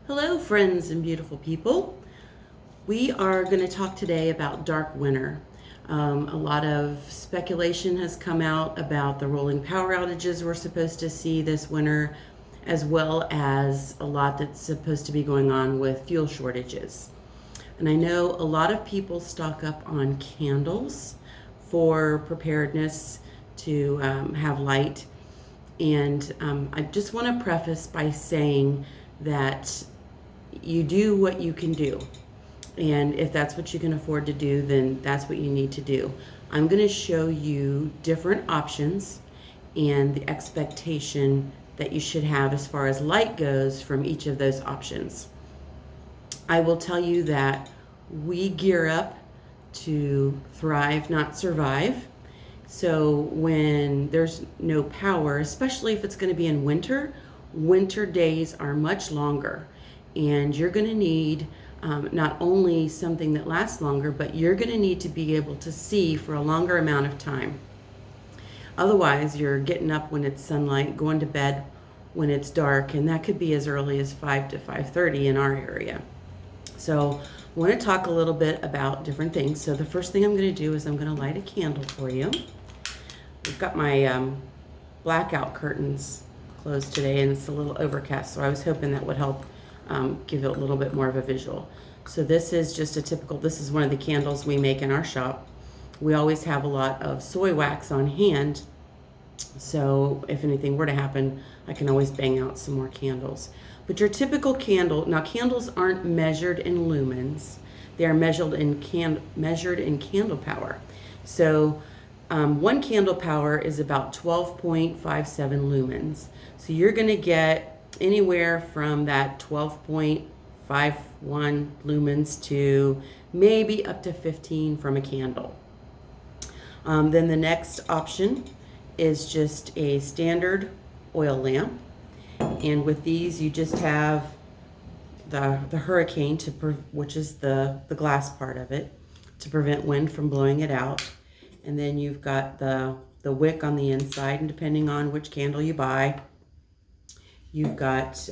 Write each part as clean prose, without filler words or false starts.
Hello, friends and beautiful people. We are going to talk today about dark winter. A lot of speculation has come out about the rolling power outages we're supposed to see this winter, as well as a lot that's supposed to be going on with fuel shortages. And I know a lot of people stock up on candles for preparedness to have light. And I just want to preface by saying that you do what you can do. And if that's what you can afford to do, then that's what you need to do. I'm going to show you different options and the expectation that you should have as far as light goes from each of those options. I will tell you that we gear up to thrive, not survive. So when there's no power, especially if it's going to be in winter, winter days are much longer. And you're going to need not only something that lasts longer, but you're going to need to be able to see for a longer amount of time. Otherwise, you're getting up when it's sunlight, going to bed when it's dark, and that could be as early as 5 to 5:30 in our area. So I want to talk a little bit about different things. So the first thing I'm going to do is I'm going to light a candle for you. We've got my blackout curtains closed today, and it's a little overcast, so I was hoping that would help give it a little bit more of a visual. So this is just this is one of the candles we make in our shop. We always have a lot of soy wax on hand, so if anything were to happen, I can always bang out some more candles. But your typical candle, now candles aren't measured in lumens, they are measured in candle power. So one candle power is about 12.57 lumens. So you're going to get anywhere from that 12.51 lumens to maybe up to 15 from a candle. Then the next option is just a standard oil lamp. And with these, you just have the hurricane, which is the glass part of it, to prevent wind from blowing it out. And then you've got the wick on the inside, and depending on which candle you buy, you've got,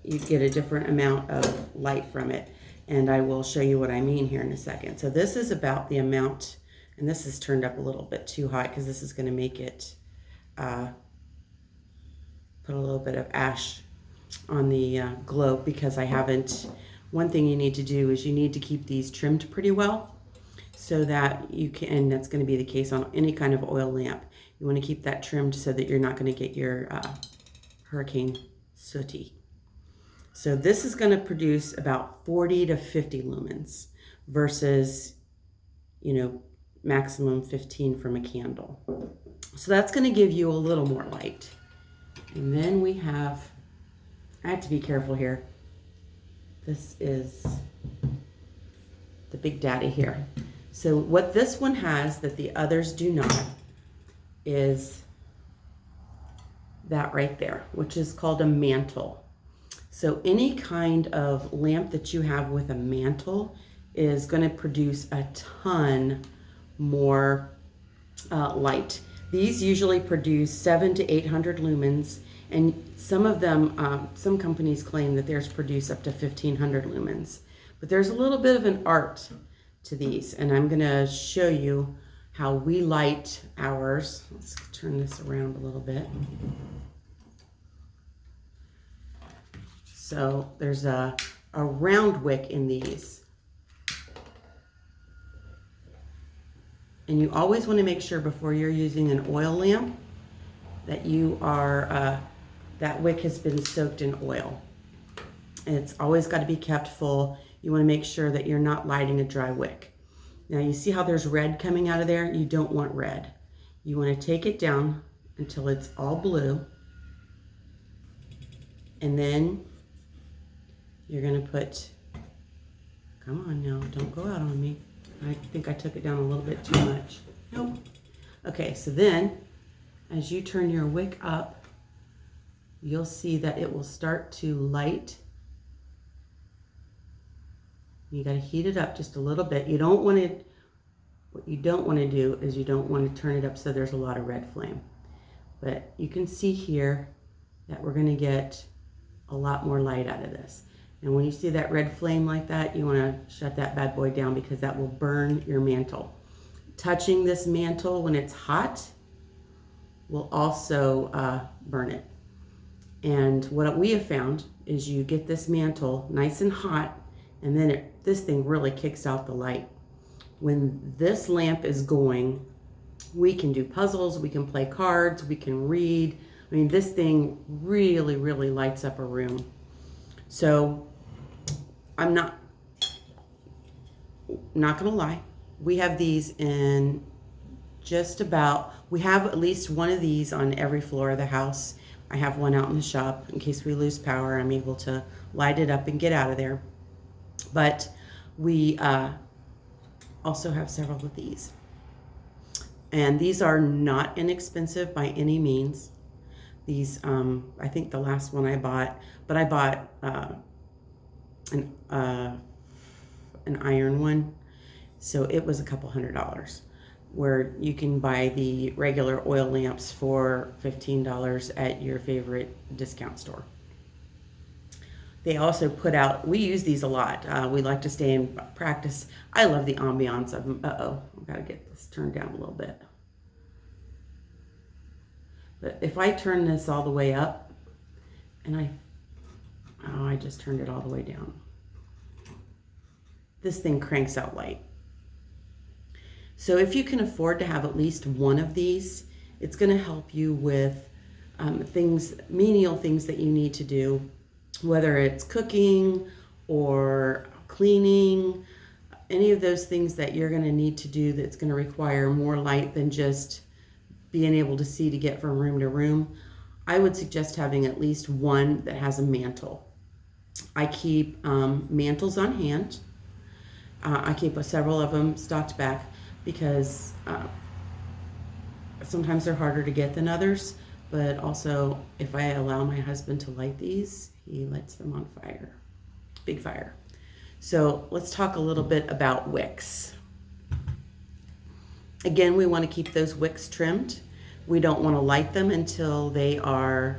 you get a different amount of light from it. And I will show you what I mean here in a second. So this is about the amount, and this is turned up a little bit too high because this is going to make it put a little bit of ash on the globe because I haven't. One thing you need to do is you need to keep these trimmed pretty well so that you can, and that's going to be the case on any kind of oil lamp. You want to keep that trimmed so that you're not going to get your hurricane sooty. So this is going to produce about 40 to 50 lumens versus, maximum 15 from a candle. So that's going to give you a little more light. And then we have, I have to be careful here. This is the Big Daddy here. So what this one has that the others do not is that right there, which is called a mantle. So any kind of lamp that you have with a mantle is going to produce a ton more light. These usually produce 700 to 800 lumens, and some of them, some companies claim that theirs produce up to 1500 lumens. But there's a little bit of an art to these, and I'm going to show you how we light ours. Let's turn this around a little bit. So there's a round wick in these. And you always want to make sure before you're using an oil lamp that you are, that wick has been soaked in oil. And it's always got to be kept full. You want to make sure that you're not lighting a dry wick. Now you see how there's red coming out of there? You don't want red. You want to take it down until it's all blue. And then you're going to put, come on now, don't go out on me. I think I took it down a little bit too much. Nope. Okay, so then as you turn your wick up, you'll see that it will start to light. You got to heat it up just a little bit. You don't want to, what you don't want to do is you don't want to turn it up so there's a lot of red flame. But you can see here that we're going to get a lot more light out of this. And when you see that red flame like that, you want to shut that bad boy down because that will burn your mantle. Touching this mantle when it's hot will also burn it. And what we have found is you get this mantle nice and hot, and then this thing really kicks out the light. When this lamp is going, we can do puzzles, we can play cards, we can read. I mean, this thing really, really lights up a room. So I'm not gonna lie. We have these in we have at least one of these on every floor of the house. I have one out in the shop in case we lose power. I'm able to light it up and get out of there. But we also have several of these. And these are not inexpensive by any means. These, I think the last one I bought, but I bought an iron one. So it was a couple $100s, where you can buy the regular oil lamps for $15 at your favorite discount store. They also put out, we use these a lot. We like to stay in practice. I love the ambiance of them. I've got to get this turned down a little bit. But if I turn this all the way up, and I just turned it all the way down. This thing cranks out light. So if you can afford to have at least one of these, it's going to help you with menial things that you need to do, whether it's cooking or cleaning, any of those things that you're going to need to do that's going to require more light than just being able to see to get from room to room. I would suggest having at least one that has a mantle. I keep mantles on hand. I keep several of them stocked back because sometimes they're harder to get than others, but also if I allow my husband to light these, he lights them on fire, big fire. So let's talk a little bit about wicks. Again, we want to keep those wicks trimmed. We don't want to light them until they are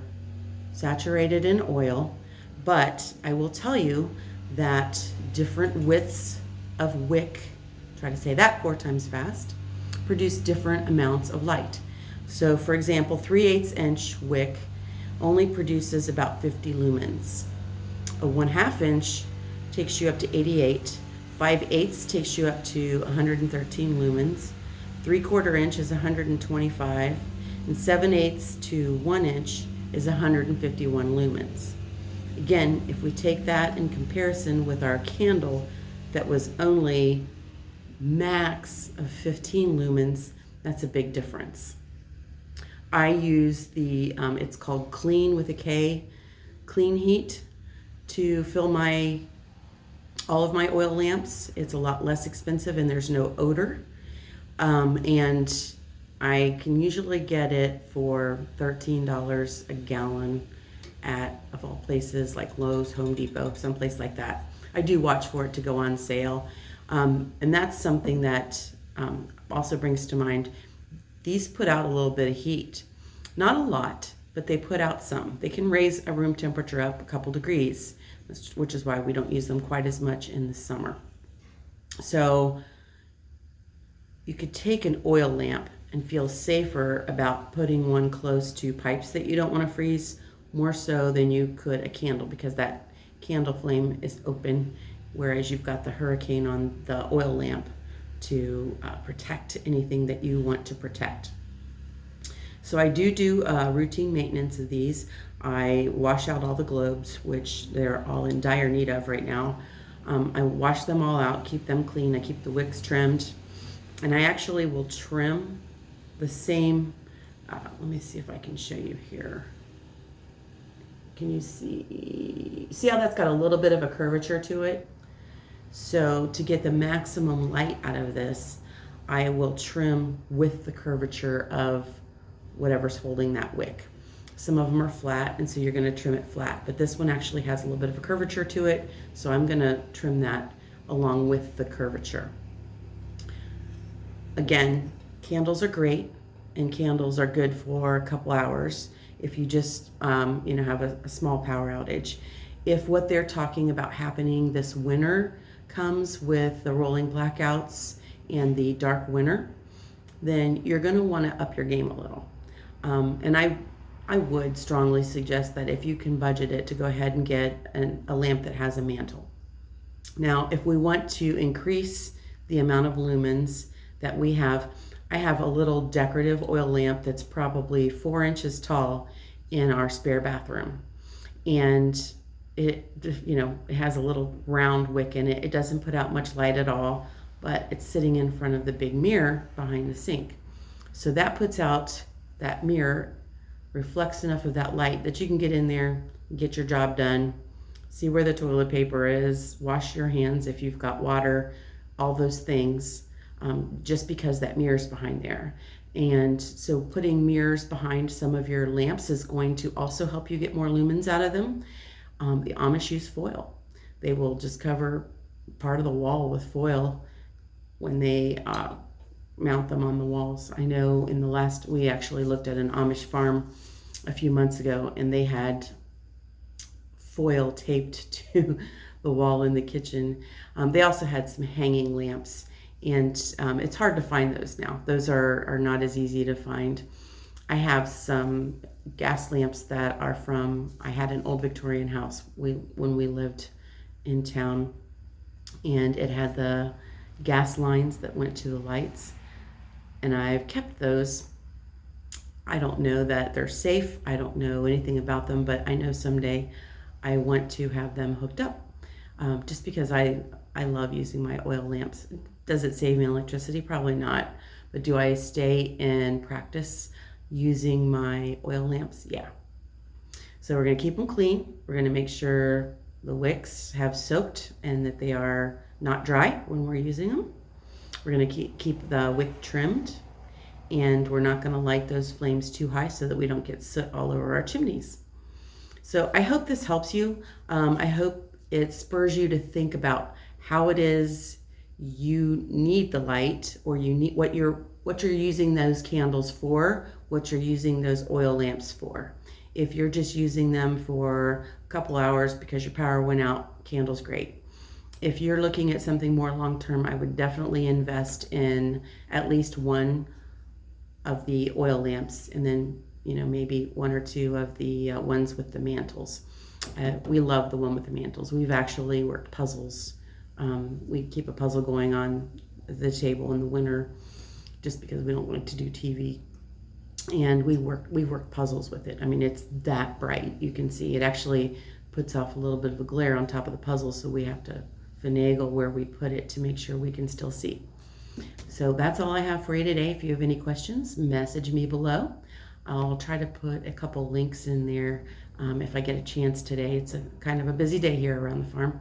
saturated in oil, but I will tell you that different widths of wick, try to say that 4 times fast, produce different amounts of light. So for example, 3/8 inch wick only produces about 50 lumens. A 1/2 inch takes you up to 88. 5/8 takes you up to 113 lumens. 3/4 inch is 125, and 7/8 to 1 inch is 151 lumens. Again, if we take that in comparison with our candle that was only max of 15 lumens, that's a big difference. I use the, it's called Clean with a K, Clean Heat, to fill all of my oil lamps. It's a lot less expensive and there's no odor. And I can usually get it for $13 a gallon at, of all places, like Lowe's, Home Depot, someplace like that. I do watch for it to go on sale. And that's something that also brings to mind, these put out a little bit of heat. Not a lot, but they put out some. They can raise a room temperature up a couple degrees, which is why we don't use them quite as much in the summer. So you could take an oil lamp and feel safer about putting one close to pipes that you don't want to freeze, more so than you could a candle, because that candle flame is open, whereas you've got the hurricane on the oil lamp to protect anything that you want to protect. So I do routine maintenance of these. I wash out all the globes, which they're all in dire need of right now. I wash them all out, keep them clean. I keep the wicks trimmed, and I actually will trim the same. Let me see if I can show you here. Can you see how that's got a little bit of a curvature to it? So to get the maximum light out of this, I will trim with the curvature of whatever's holding that wick. Some of them are flat, and so you're going to trim it flat, but this one actually has a little bit of a curvature to it, so I'm going to trim that along with the curvature. Again, candles are great, and candles are good for a couple hours. if you just have a small power outage. If what they're talking about happening this winter comes with the rolling blackouts and the dark winter, then you're going to want to up your game a little. And I would strongly suggest that if you can budget it, to go ahead and get a lamp that has a mantle. Now, if we want to increase the amount of lumens that we have, I have a little decorative oil lamp that's probably 4 inches tall in our spare bathroom. And it has a little round wick in it. It doesn't put out much light at all, but it's sitting in front of the big mirror behind the sink. So that mirror reflects enough of that light that you can get in there, get your job done, see where the toilet paper is, wash your hands if you've got water, all those things, just because that mirror's behind there. And so putting mirrors behind some of your lamps is going to also help you get more lumens out of them. The Amish use foil. They will just cover part of the wall with foil when they mount them on the walls. I know we actually looked at an Amish farm a few months ago, and they had foil taped to the wall in the kitchen. They also had some hanging lamps, and it's hard to find those now. Those are not as easy to find. I have some gas lamps that are I had an old Victorian house when we lived in town, and it had the gas lines that went to the lights, and I've kept those. I don't know that they're safe. I don't know anything about them, but I know someday I want to have them hooked up, just because I love using my oil lamps. Does it save me electricity? Probably not. But do I stay and practice using my oil lamps? Yeah. So we're going to keep them clean. We're going to make sure the wicks have soaked and that they are not dry when we're using them. We're going to keep the wick trimmed, and we're not going to light those flames too high so that we don't get soot all over our chimneys. So I hope this helps you. I hope it spurs you to think about how it is you need the light, or you need what you're using those candles for, what you're using those oil lamps for. If you're just using them for a couple hours because your power went out, candles, great. If you're looking at something more long-term, I would definitely invest in at least one of the oil lamps, and then maybe one or two of the ones with the mantles. We love the one with the mantles. We've actually worked puzzles. We keep a puzzle going on the table in the winter just because we don't like to do TV. And we work puzzles with it. I mean, it's that bright. You can see it actually puts off a little bit of a glare on top of the puzzle, so we have to finagle where we put it to make sure we can still see. So that's all I have for you today. If you have any questions, message me below. I'll try to put a couple links in there if I get a chance today. It's a kind of a busy day here around the farm.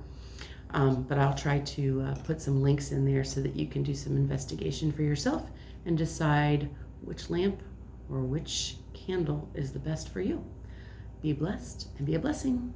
But I'll try to put some links in there so that you can do some investigation for yourself and decide which lamp or which candle is the best for you. Be blessed and be a blessing.